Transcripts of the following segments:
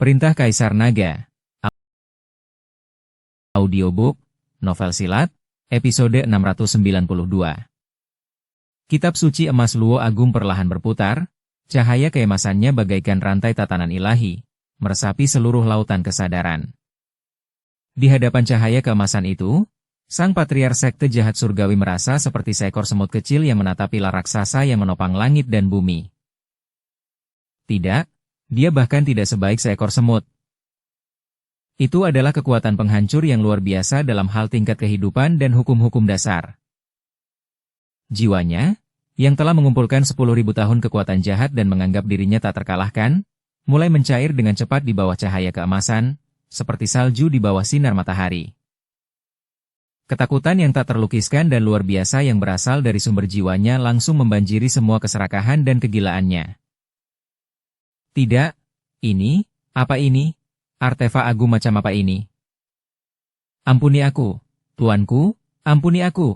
Perintah Kaisar Naga. Audiobook, novel silat, episode 692. Kitab suci emas Luo Agung perlahan berputar, cahaya keemasannya bagaikan rantai tatanan ilahi, meresapi seluruh lautan kesadaran. Di hadapan cahaya keemasan itu, sang patriar sekte jahat surgawi merasa seperti seekor semut kecil yang menatapi lar raksasa yang menopang langit dan bumi. Tidak, dia bahkan tidak sebaik seekor semut. Itu adalah kekuatan penghancur yang luar biasa dalam hal tingkat kehidupan dan hukum-hukum dasar. Jiwanya, yang telah mengumpulkan 10.000 tahun kekuatan jahat dan menganggap dirinya tak terkalahkan, mulai mencair dengan cepat di bawah cahaya keemasan, seperti salju di bawah sinar matahari. Ketakutan yang tak terlukiskan dan luar biasa yang berasal dari sumber jiwanya langsung membanjiri semua keserakahan dan kegilaannya. Tidak, ini, apa ini? Artefak agung macam apa ini? Ampuni aku, tuanku, ampuni aku.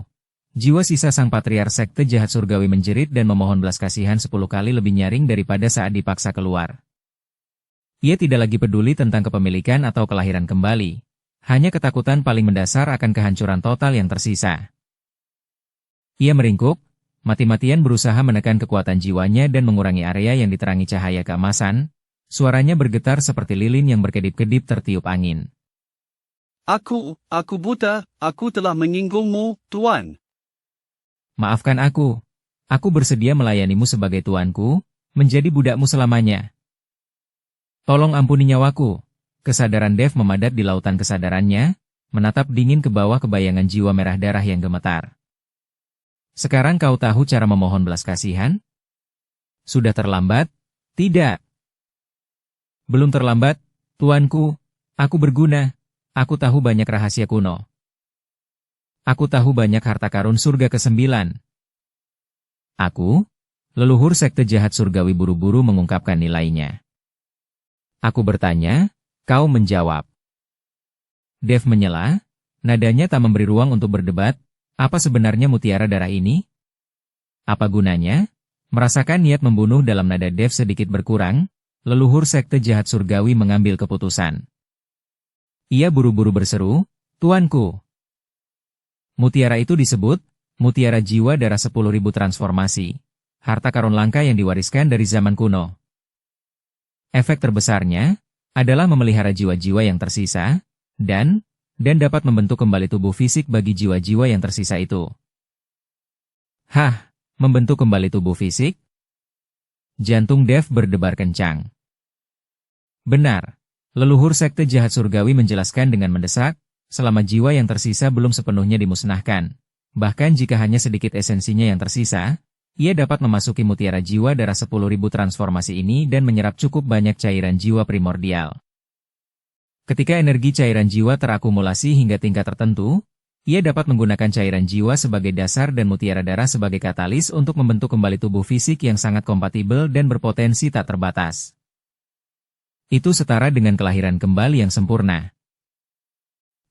Jiwa sisa sang patriar sekte jahat surgawi menjerit dan memohon belas kasihan 10 kali lebih nyaring daripada saat dipaksa keluar. Ia tidak lagi peduli tentang kepemilikan atau kelahiran kembali, hanya ketakutan paling mendasar akan kehancuran total yang tersisa. Ia meringkuk, mati-matian berusaha menekan kekuatan jiwanya dan mengurangi area yang diterangi cahaya keemasan. Suaranya bergetar seperti lilin yang berkedip-kedip tertiup angin. Aku buta, aku telah menyinggungmu, Tuan. Maafkan aku bersedia melayanimu sebagai tuanku, menjadi budakmu selamanya. Tolong ampuni nyawaku. Kesadaran Dev memadat di lautan kesadarannya, menatap dingin ke bawah kebayangan jiwa merah darah yang gemetar. Sekarang kau tahu cara memohon belas kasihan? Sudah terlambat? Tidak. Belum terlambat, tuanku. Aku berguna. Aku tahu banyak rahasia kuno. Aku tahu banyak harta karun surga ke-9. Aku, leluhur sekte jahat surgawi buru-buru mengungkapkan nilainya. Aku bertanya, kau menjawab. Dev menyela, nadanya tak memberi ruang untuk berdebat. Apa sebenarnya mutiara darah ini? Apa gunanya? Merasakan niat membunuh dalam nada Dev sedikit berkurang, leluhur sekte jahat surgawi mengambil keputusan. Ia buru-buru berseru, tuanku. Mutiara itu disebut, mutiara jiwa darah 10.000 transformasi, harta karun langka yang diwariskan dari zaman kuno. Efek terbesarnya adalah memelihara jiwa-jiwa yang tersisa, dan dapat membentuk kembali tubuh fisik bagi jiwa-jiwa yang tersisa itu. Hah, membentuk kembali tubuh fisik? Jantung Dev berdebar kencang. Benar, leluhur sekte jahat surgawi menjelaskan dengan mendesak, selama jiwa yang tersisa belum sepenuhnya dimusnahkan. Bahkan jika hanya sedikit esensinya yang tersisa, ia dapat memasuki mutiara jiwa darah 10.000 transformasi ini dan menyerap cukup banyak cairan jiwa primordial. Ketika energi cairan jiwa terakumulasi hingga tingkat tertentu, ia dapat menggunakan cairan jiwa sebagai dasar dan mutiara darah sebagai katalis untuk membentuk kembali tubuh fisik yang sangat kompatibel dan berpotensi tak terbatas. Itu setara dengan kelahiran kembali yang sempurna.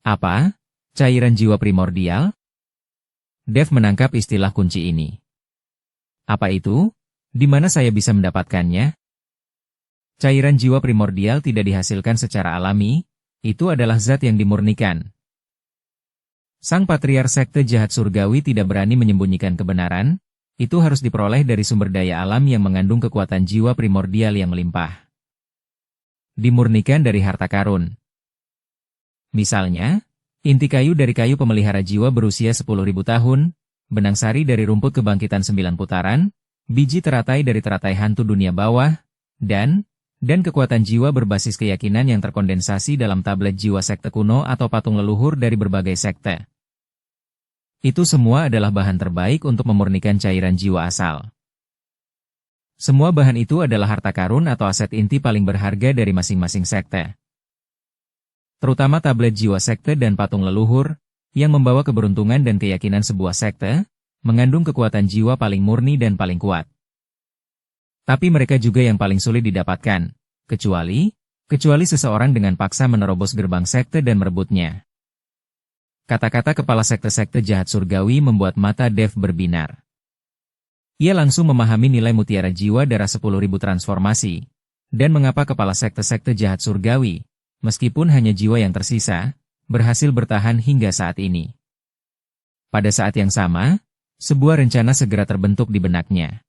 Apa? Cairan jiwa primordial? Dev menangkap istilah kunci ini. Apa itu? Di mana saya bisa mendapatkannya? Cairan jiwa primordial tidak dihasilkan secara alami, itu adalah zat yang dimurnikan. Sang patriar sekte jahat surgawi tidak berani menyembunyikan kebenaran, itu harus diperoleh dari sumber daya alam yang mengandung kekuatan jiwa primordial yang melimpah. Dimurnikan dari harta karun. Misalnya, inti kayu dari kayu pemelihara jiwa berusia 10.000 tahun, benang sari dari rumput kebangkitan 9 putaran, biji teratai dari teratai hantu dunia bawah, dan kekuatan jiwa berbasis keyakinan yang terkondensasi dalam tablet jiwa sekte kuno atau patung leluhur dari berbagai sekte. Itu semua adalah bahan terbaik untuk memurnikan cairan jiwa asal. Semua bahan itu adalah harta karun atau aset inti paling berharga dari masing-masing sekte. Terutama tablet jiwa sekte dan patung leluhur, yang membawa keberuntungan dan keyakinan sebuah sekte, mengandung kekuatan jiwa paling murni dan paling kuat. Tapi mereka juga yang paling sulit didapatkan, kecuali seseorang dengan paksa menerobos gerbang sekte dan merebutnya. Kata-kata kepala sekte-sekte jahat surgawi membuat mata Dev berbinar. Ia langsung memahami nilai mutiara jiwa darah 10.000 transformasi, dan mengapa kepala sekte-sekte jahat surgawi, meskipun hanya jiwa yang tersisa, berhasil bertahan hingga saat ini. Pada saat yang sama, sebuah rencana segera terbentuk di benaknya.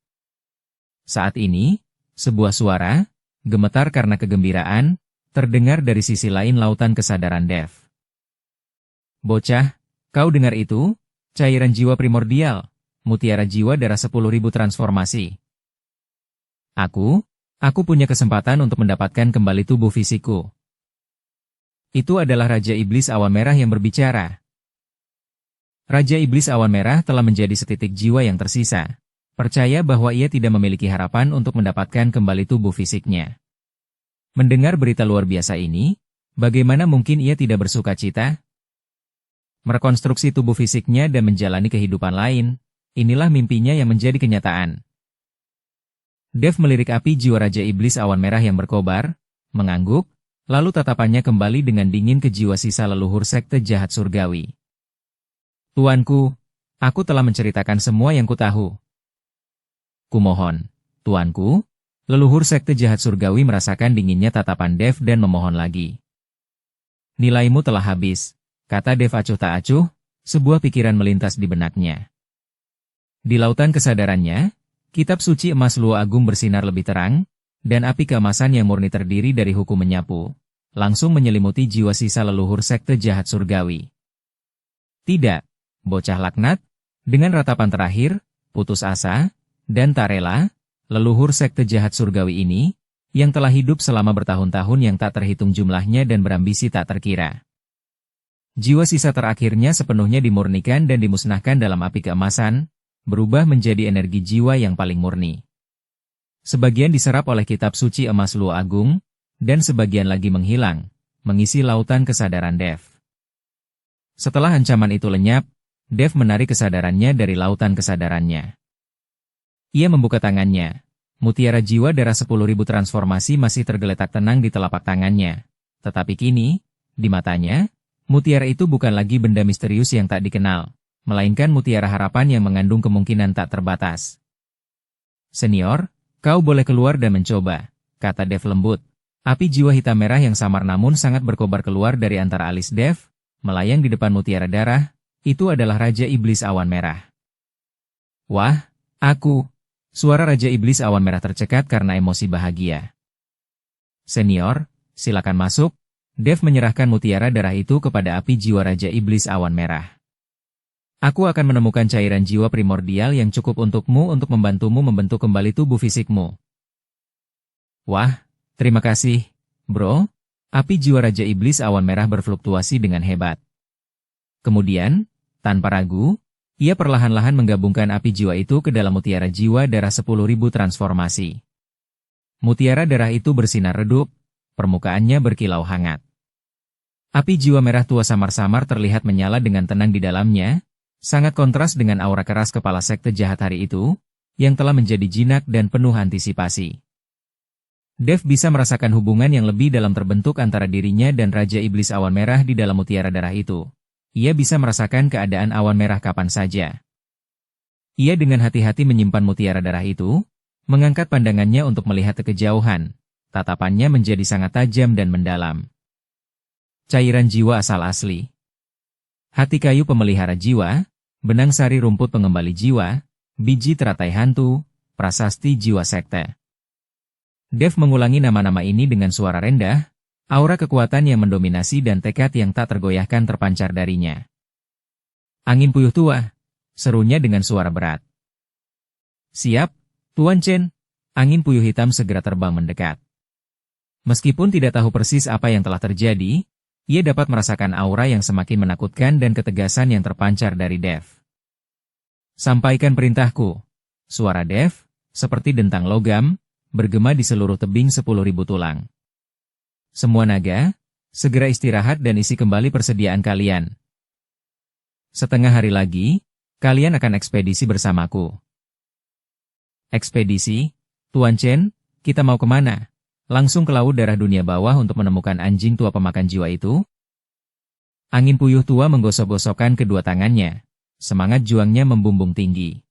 Saat ini, sebuah suara, gemetar karena kegembiraan, terdengar dari sisi lain lautan kesadaran Dev. Bocah, kau dengar itu? Cairan jiwa primordial, mutiara jiwa darah 10.000 transformasi. Aku punya kesempatan untuk mendapatkan kembali tubuh fisikku. Itu adalah Raja Iblis Awan Merah yang berbicara. Raja Iblis Awan Merah telah menjadi setitik jiwa yang tersisa, percaya bahwa ia tidak memiliki harapan untuk mendapatkan kembali tubuh fisiknya. Mendengar berita luar biasa ini, bagaimana mungkin ia tidak bersuka cita? Merekonstruksi tubuh fisiknya dan menjalani kehidupan lain, inilah mimpinya yang menjadi kenyataan. Dev melirik api jiwa Raja Iblis Awan Merah yang berkobar, mengangguk, lalu tatapannya kembali dengan dingin ke jiwa sisa leluhur sekte jahat surgawi. Tuanku, aku telah menceritakan semua yang kutahu. Kumohon, tuanku, leluhur sekte jahat surgawi merasakan dinginnya tatapan Dev dan memohon lagi. Nilaimu telah habis. Kata Dev acuh tak acuh, sebuah pikiran melintas di benaknya. Di lautan kesadarannya, kitab suci emas Luo Agung bersinar lebih terang, dan api keemasan yang murni terdiri dari hukum menyapu, langsung menyelimuti jiwa sisa leluhur sekte jahat surgawi. Tidak, bocah laknat, dengan ratapan terakhir, putus asa, dan tak rela, leluhur sekte jahat surgawi ini, yang telah hidup selama bertahun-tahun yang tak terhitung jumlahnya dan berambisi tak terkira. Jiwa sisa terakhirnya sepenuhnya dimurnikan dan dimusnahkan dalam api keemasan, berubah menjadi energi jiwa yang paling murni. Sebagian diserap oleh kitab suci emas Luo Agung, dan sebagian lagi menghilang, mengisi lautan kesadaran Dev. Setelah ancaman itu lenyap, Dev menarik kesadarannya dari lautan kesadarannya. Ia membuka tangannya. Mutiara jiwa darah 10.000 transformasi masih tergeletak tenang di telapak tangannya. Tetapi kini, di matanya, mutiara itu bukan lagi benda misterius yang tak dikenal, melainkan mutiara harapan yang mengandung kemungkinan tak terbatas. Senior, kau boleh keluar dan mencoba, kata Dev lembut. Api jiwa hitam merah yang samar namun sangat berkobar keluar dari antara alis Dev, melayang di depan mutiara darah, itu adalah Raja Iblis Awan Merah. Wah, suara Raja Iblis Awan Merah tercekat karena emosi bahagia. Senior, silakan masuk. Dev menyerahkan mutiara darah itu kepada api jiwa Raja Iblis Awan Merah. Aku akan menemukan cairan jiwa primordial yang cukup untukmu untuk membantumu membentuk kembali tubuh fisikmu. Wah, terima kasih, bro. Api jiwa Raja Iblis Awan Merah berfluktuasi dengan hebat. Kemudian, tanpa ragu, ia perlahan-lahan menggabungkan api jiwa itu ke dalam mutiara jiwa darah 10.000 transformasi. Mutiara darah itu bersinar redup, permukaannya berkilau hangat. Api jiwa merah tua samar-samar terlihat menyala dengan tenang di dalamnya, sangat kontras dengan aura keras kepala sekte jahat hari itu, yang telah menjadi jinak dan penuh antisipasi. Dev bisa merasakan hubungan yang lebih dalam terbentuk antara dirinya dan Raja Iblis Awan Merah di dalam mutiara darah itu. Ia bisa merasakan keadaan awan merah kapan saja. Ia dengan hati-hati menyimpan mutiara darah itu, mengangkat pandangannya untuk melihat ke kejauhan. Tatapannya menjadi sangat tajam dan mendalam. Cairan jiwa asal asli. Hati kayu pemelihara jiwa, benang sari rumput pengembali jiwa, biji teratai hantu, prasasti jiwa sekte. Dev mengulangi nama-nama ini dengan suara rendah, aura kekuatan yang mendominasi dan tekad yang tak tergoyahkan terpancar darinya. Angin puyuh tua, serunya dengan suara berat. Siap, Tuan Chen. Angin puyuh hitam segera terbang mendekat. Meskipun tidak tahu persis apa yang telah terjadi, ia dapat merasakan aura yang semakin menakutkan dan ketegasan yang terpancar dari Dev. Sampaikan perintahku. Suara Dev, seperti dentang logam, bergema di seluruh tebing 10.000 tulang. Semua naga, segera istirahat dan isi kembali persediaan kalian. Setengah hari lagi, kalian akan ekspedisi bersamaku. Ekspedisi? Tuan Chen, kita mau kemana? Langsung ke laut darah dunia bawah untuk menemukan anjing tua pemakan jiwa itu? Angin puyuh tua menggosok-gosokkan kedua tangannya. Semangat juangnya membumbung tinggi.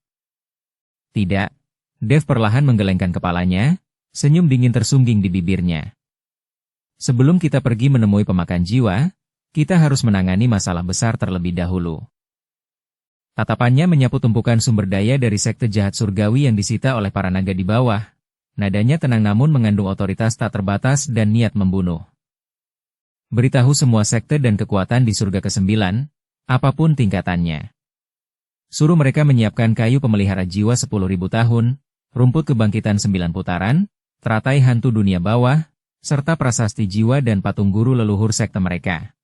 Tidak. Dev perlahan menggelengkan kepalanya, Senyum dingin tersungging di bibirnya. Sebelum kita pergi menemui pemakan jiwa, kita harus menangani masalah besar terlebih dahulu. Tatapannya menyapu tumpukan sumber daya dari sekte jahat surgawi yang disita oleh para naga di bawah. Nadanya tenang namun mengandung otoritas tak terbatas dan niat membunuh. Beritahu semua sekte dan kekuatan di surga ke-9, apapun tingkatannya. Suruh mereka menyiapkan kayu pemelihara jiwa 10.000 tahun, rumput kebangkitan 9 putaran, teratai hantu dunia bawah, serta prasasti jiwa dan patung guru leluhur sekte mereka.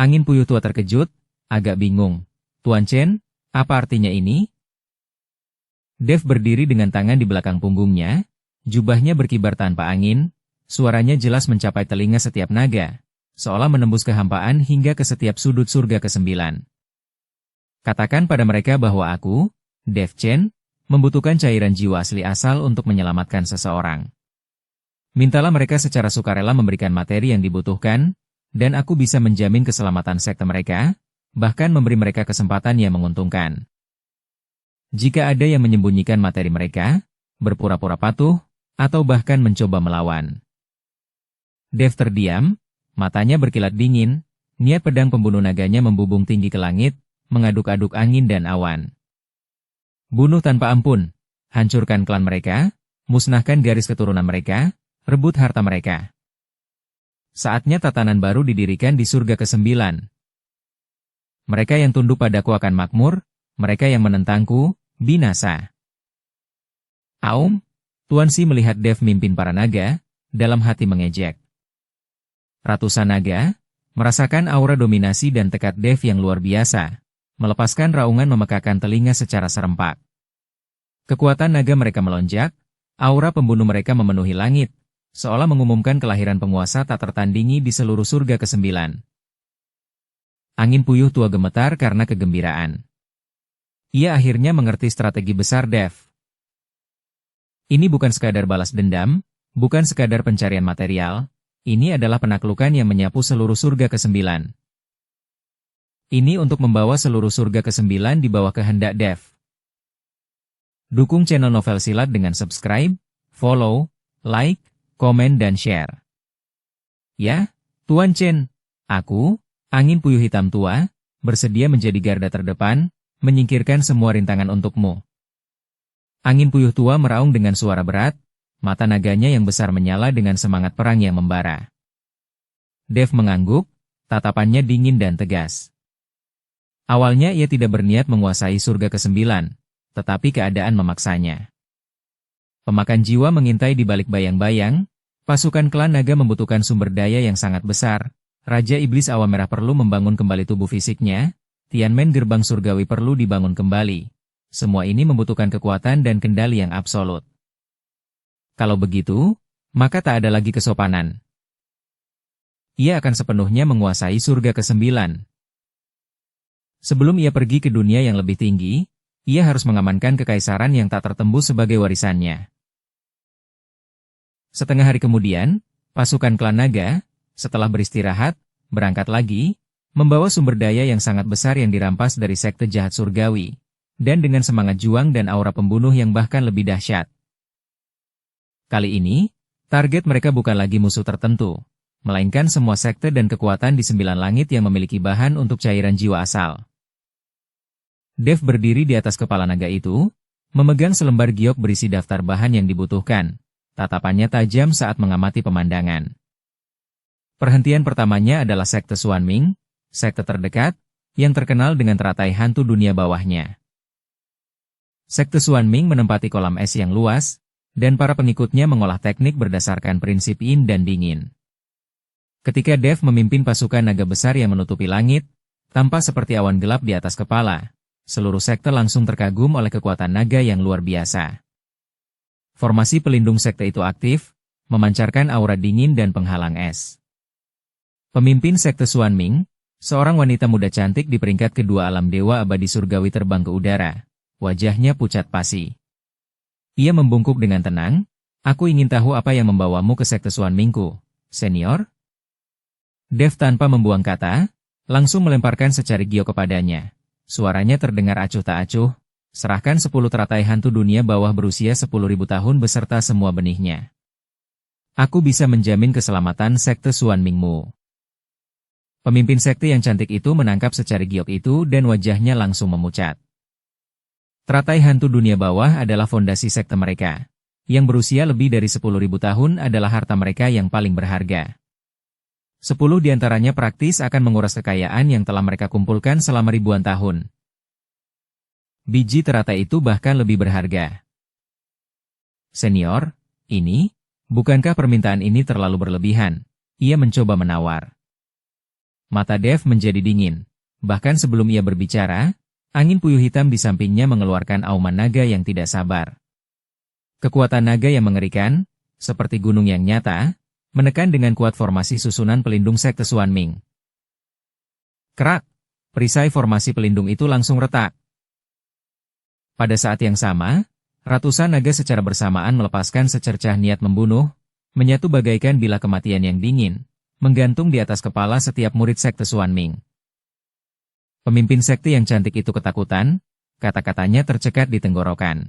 Angin puyuh tua terkejut, agak bingung. Tuan Chen, apa artinya ini? Dev berdiri dengan tangan di belakang punggungnya, jubahnya berkibar tanpa angin, suaranya jelas mencapai telinga setiap naga, seolah menembus kehampaan hingga ke setiap sudut surga ke-9. Katakan pada mereka bahwa aku, Dev Chen, membutuhkan cairan jiwa asli asal untuk menyelamatkan seseorang. Mintalah mereka secara sukarela memberikan materi yang dibutuhkan, dan aku bisa menjamin keselamatan sekte mereka, bahkan memberi mereka kesempatan yang menguntungkan. Jika ada yang menyembunyikan materi mereka, berpura-pura patuh, atau bahkan mencoba melawan. Dev terdiam, matanya berkilat dingin, niat pedang pembunuh naganya membubung tinggi ke langit, mengaduk-aduk angin dan awan. Bunuh tanpa ampun, hancurkan klan mereka, musnahkan garis keturunan mereka, rebut harta mereka. Saatnya tatanan baru didirikan di surga ke-9. Mereka yang tunduk padaku akan makmur, mereka yang menentangku, binasa. Aum, Tuan Si melihat Dev mimpin para naga, dalam hati mengejek. Ratusan naga, merasakan aura dominasi dan tekad Dev yang luar biasa, melepaskan raungan memekakan telinga secara serempak. Kekuatan naga mereka melonjak, aura pembunuh mereka memenuhi langit, seolah mengumumkan kelahiran penguasa tak tertandingi di seluruh surga ke-9. Angin puyuh tua gemetar karena kegembiraan. Ia akhirnya mengerti strategi besar Dev. Ini bukan sekadar balas dendam, bukan sekadar pencarian material, ini adalah penaklukan yang menyapu seluruh surga ke-9. Ini untuk membawa seluruh surga ke-9 di bawah kehendak Dev. Dukung channel Novel Silat dengan subscribe, follow, like, komen dan share. Ya, Tuan Chen, aku, Angin Puyuh Hitam Tua, bersedia menjadi garda terdepan, menyingkirkan semua rintangan untukmu. Angin Puyuh Tua meraung dengan suara berat, mata naganya yang besar menyala dengan semangat perang yang membara. Dev mengangguk, tatapannya dingin dan tegas. Awalnya ia tidak berniat menguasai surga ke-9, tetapi keadaan memaksanya. Pemakan jiwa mengintai di balik bayang-bayang, pasukan klan naga membutuhkan sumber daya yang sangat besar, Raja Iblis Awan Merah perlu membangun kembali tubuh fisiknya, Tianmen Gerbang Surgawi perlu dibangun kembali. Semua ini membutuhkan kekuatan dan kendali yang absolut. Kalau begitu, maka tak ada lagi kesopanan. Ia akan sepenuhnya menguasai surga ke-9. Sebelum ia pergi ke dunia yang lebih tinggi, ia harus mengamankan kekaisaran yang tak tertembus sebagai warisannya. Setengah hari kemudian, pasukan klan naga, setelah beristirahat, berangkat lagi, membawa sumber daya yang sangat besar yang dirampas dari sekte jahat surgawi, dan dengan semangat juang dan aura pembunuh yang bahkan lebih dahsyat. Kali ini, target mereka bukan lagi musuh tertentu, melainkan semua sekte dan kekuatan di 9 langit yang memiliki bahan untuk cairan jiwa asal. Dev berdiri di atas kepala naga itu, memegang selembar giok berisi daftar bahan yang dibutuhkan, tatapannya tajam saat mengamati pemandangan. Perhentian pertamanya adalah sekte Xuanming, sekte terdekat, yang terkenal dengan teratai hantu dunia bawahnya. Sekte Xuanming menempati kolam es yang luas, dan para pengikutnya mengolah teknik berdasarkan prinsip yin dan dingin. Ketika Dev memimpin pasukan naga besar yang menutupi langit, tampak seperti awan gelap di atas kepala, seluruh sekte langsung terkagum oleh kekuatan naga yang luar biasa. Formasi pelindung sekte itu aktif, memancarkan aura dingin dan penghalang es. Pemimpin sekte Xuanming, seorang wanita muda cantik di peringkat kedua alam dewa abadi surgawi terbang ke udara. Wajahnya pucat pasi. Ia membungkuk dengan tenang, "Aku ingin tahu apa yang membawamu ke sekte Xuanmingku, senior?" Dev tanpa membuang kata, langsung melemparkan secari giok kepadanya. Suaranya terdengar acuh tak acuh, serahkan 10 teratai hantu dunia bawah berusia 10.000 tahun beserta semua benihnya. Aku bisa menjamin keselamatan sekte Xuan Mingmu. Pemimpin sekte yang cantik itu menangkap secari giok itu dan wajahnya langsung memucat. Teratai hantu dunia bawah adalah fondasi sekte mereka. Yang berusia lebih dari 10.000 tahun adalah harta mereka yang paling berharga. 10 diantaranya praktis akan menguras kekayaan yang telah mereka kumpulkan selama ribuan tahun. Biji teratai itu bahkan lebih berharga. Senior, bukankah permintaan ini terlalu berlebihan? Ia mencoba menawar. Mata Dev menjadi dingin. Bahkan sebelum ia berbicara, angin puyuh hitam di sampingnya mengeluarkan auman naga yang tidak sabar. Kekuatan naga yang mengerikan, seperti gunung yang nyata, menekan dengan kuat formasi susunan pelindung sekte Xuan Ming. Kerak! Perisai formasi pelindung itu langsung retak. Pada saat yang sama, ratusan naga secara bersamaan melepaskan secercah niat membunuh, menyatu bagaikan bilah kematian yang dingin, menggantung di atas kepala setiap murid sekte Xuan Ming. Pemimpin sekte yang cantik itu ketakutan, kata-katanya tercekat di tenggorokan.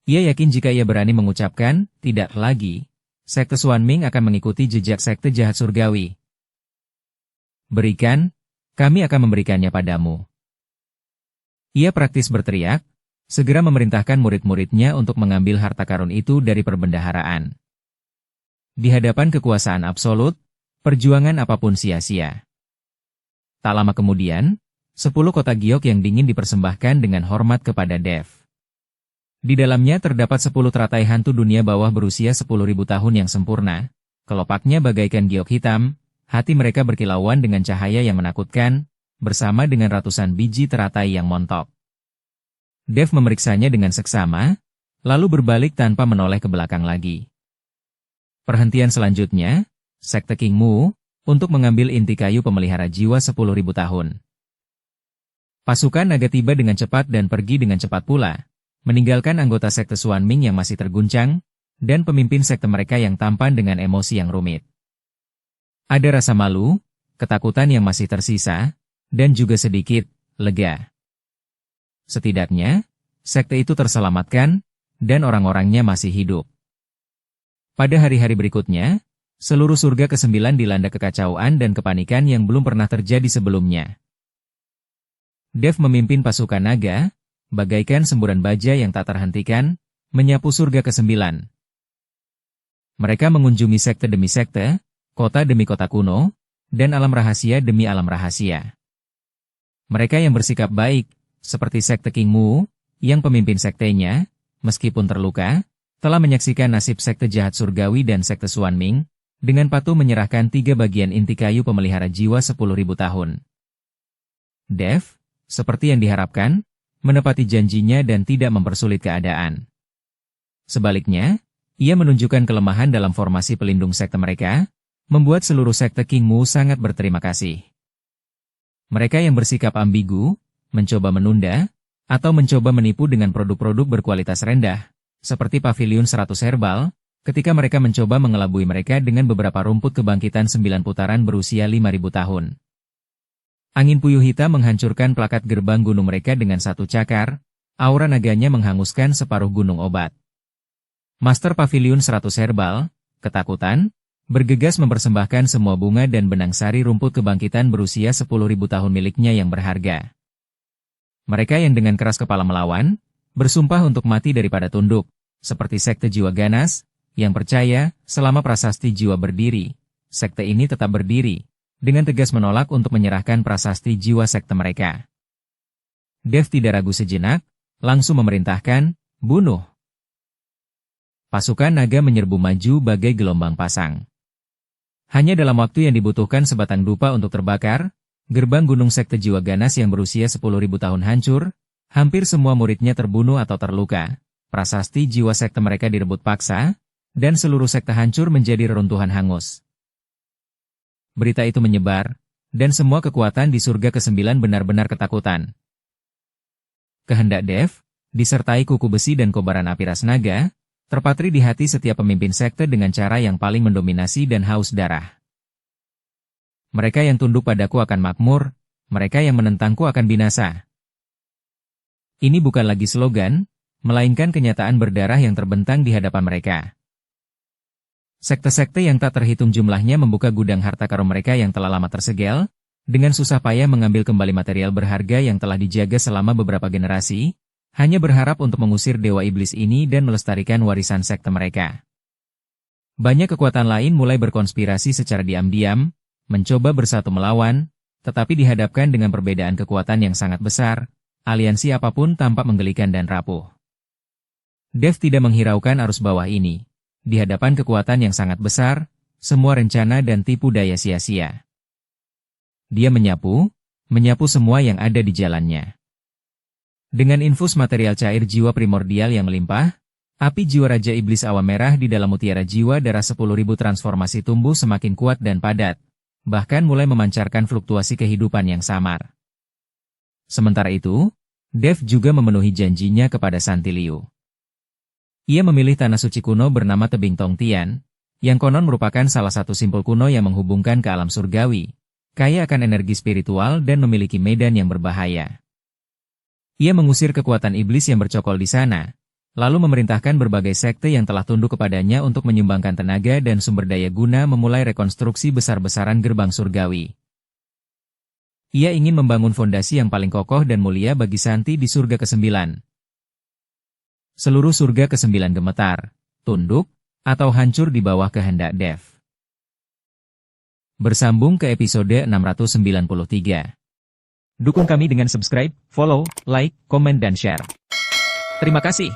Ia yakin jika ia berani mengucapkan, tidak lagi, sekte Xuan Ming akan mengikuti jejak sekte jahat surgawi. Berikan, kami akan memberikannya padamu. Ia praktis berteriak, segera memerintahkan murid-muridnya untuk mengambil harta karun itu dari perbendaharaan. Di hadapan kekuasaan absolut, perjuangan apapun sia-sia. Tak lama kemudian, 10 kotak giok yang dingin dipersembahkan dengan hormat kepada Dev. Di dalamnya terdapat 10 teratai hantu dunia bawah berusia 10.000 tahun yang sempurna, kelopaknya bagaikan giok hitam, hati mereka berkilauan dengan cahaya yang menakutkan, bersama dengan ratusan biji teratai yang montok. Dev memeriksanya dengan seksama, lalu berbalik tanpa menoleh ke belakang lagi. Perhentian selanjutnya, sekte King Mu, untuk mengambil inti kayu pemelihara jiwa 10.000 tahun. Pasukan naga tiba dengan cepat dan pergi dengan cepat pula, meninggalkan anggota sekte Xuan Ming yang masih terguncang, dan pemimpin sekte mereka yang tampan dengan emosi yang rumit. Ada rasa malu, ketakutan yang masih tersisa, dan juga sedikit lega. Setidaknya, sekte itu terselamatkan, dan orang-orangnya masih hidup. Pada hari-hari berikutnya, seluruh surga ke-9 dilanda kekacauan dan kepanikan yang belum pernah terjadi sebelumnya. Dev memimpin pasukan naga, bagaikan semburan baja yang tak terhentikan, menyapu surga ke-9. Mereka mengunjungi sekte demi sekte, kota demi kota kuno, dan alam rahasia demi alam rahasia. Mereka yang bersikap baik, seperti sekte King Mu, yang pemimpin sektenya, meskipun terluka, telah menyaksikan nasib sekte jahat surgawi dan sekte Xuan Ming, dengan patuh menyerahkan 3 bagian inti kayu pemelihara jiwa 10.000 tahun. Dev, seperti yang diharapkan, menepati janjinya dan tidak mempersulit keadaan. Sebaliknya, ia menunjukkan kelemahan dalam formasi pelindung sekte mereka, membuat seluruh sekte King Mu sangat berterima kasih. Mereka yang bersikap ambigu, mencoba menunda, atau mencoba menipu dengan produk-produk berkualitas rendah, seperti Pavilion 100 Herbal, ketika mereka mencoba mengelabui mereka dengan beberapa rumput kebangkitan 9 putaran berusia 5.000 tahun. Angin puyuh hitam menghancurkan plakat gerbang gunung mereka dengan satu cakar, aura naganya menghanguskan separuh gunung obat. Master Pavilion 100 Herbal, ketakutan, bergegas mempersembahkan semua bunga dan benang sari rumput kebangkitan berusia 10.000 tahun miliknya yang berharga. Mereka yang dengan keras kepala melawan, bersumpah untuk mati daripada tunduk, seperti sekte jiwa ganas, yang percaya, selama prasasti jiwa berdiri, sekte ini tetap berdiri, dengan tegas menolak untuk menyerahkan prasasti jiwa sekte mereka. Dev tidak ragu sejenak, langsung memerintahkan, bunuh. Pasukan naga menyerbu maju bagai gelombang pasang. Hanya dalam waktu yang dibutuhkan sebatang dupa untuk terbakar, gerbang gunung sekte jiwa ganas yang berusia 10.000 tahun hancur, hampir semua muridnya terbunuh atau terluka, prasasti jiwa sekte mereka direbut paksa, dan seluruh sekte hancur menjadi reruntuhan hangus. Berita itu menyebar, dan semua kekuatan di surga ke-9 benar-benar ketakutan. Kehendak Dev, disertai kuku besi dan kobaran api ras naga, terpatri di hati setiap pemimpin sekte dengan cara yang paling mendominasi dan haus darah. Mereka yang tunduk padaku akan makmur, mereka yang menentangku akan binasa. Ini bukan lagi slogan, melainkan kenyataan berdarah yang terbentang di hadapan mereka. Sekte-sekte yang tak terhitung jumlahnya membuka gudang harta karun mereka yang telah lama tersegel, dengan susah payah mengambil kembali material berharga yang telah dijaga selama beberapa generasi, hanya berharap untuk mengusir dewa iblis ini dan melestarikan warisan sekte mereka. Banyak kekuatan lain mulai berkonspirasi secara diam-diam, mencoba bersatu melawan, tetapi dihadapkan dengan perbedaan kekuatan yang sangat besar, aliansi apapun tampak menggelikan dan rapuh. Dev tidak menghiraukan arus bawah ini. Di hadapan kekuatan yang sangat besar, semua rencana dan tipu daya sia-sia. Dia menyapu semua yang ada di jalannya. Dengan infus material cair jiwa primordial yang melimpah, api jiwa Raja Iblis Awan Merah di dalam mutiara jiwa darah 10.000 transformasi tumbuh semakin kuat dan padat, bahkan mulai memancarkan fluktuasi kehidupan yang samar. Sementara itu, Dev juga memenuhi janjinya kepada Santiliu. Ia memilih tanah suci kuno bernama Tebing Tongtian, yang konon merupakan salah satu simpul kuno yang menghubungkan ke alam surgawi, kaya akan energi spiritual dan memiliki medan yang berbahaya. Ia mengusir kekuatan iblis yang bercokol di sana, lalu memerintahkan berbagai sekte yang telah tunduk kepadanya untuk menyumbangkan tenaga dan sumber daya guna memulai rekonstruksi besar-besaran gerbang surgawi. Ia ingin membangun fondasi yang paling kokoh dan mulia bagi Santi di surga ke-9. Seluruh surga ke-9 gemetar, tunduk, atau hancur di bawah kehendak Dev. Bersambung ke episode 693. Dukung kami dengan subscribe, follow, like, komen dan share. Terima kasih.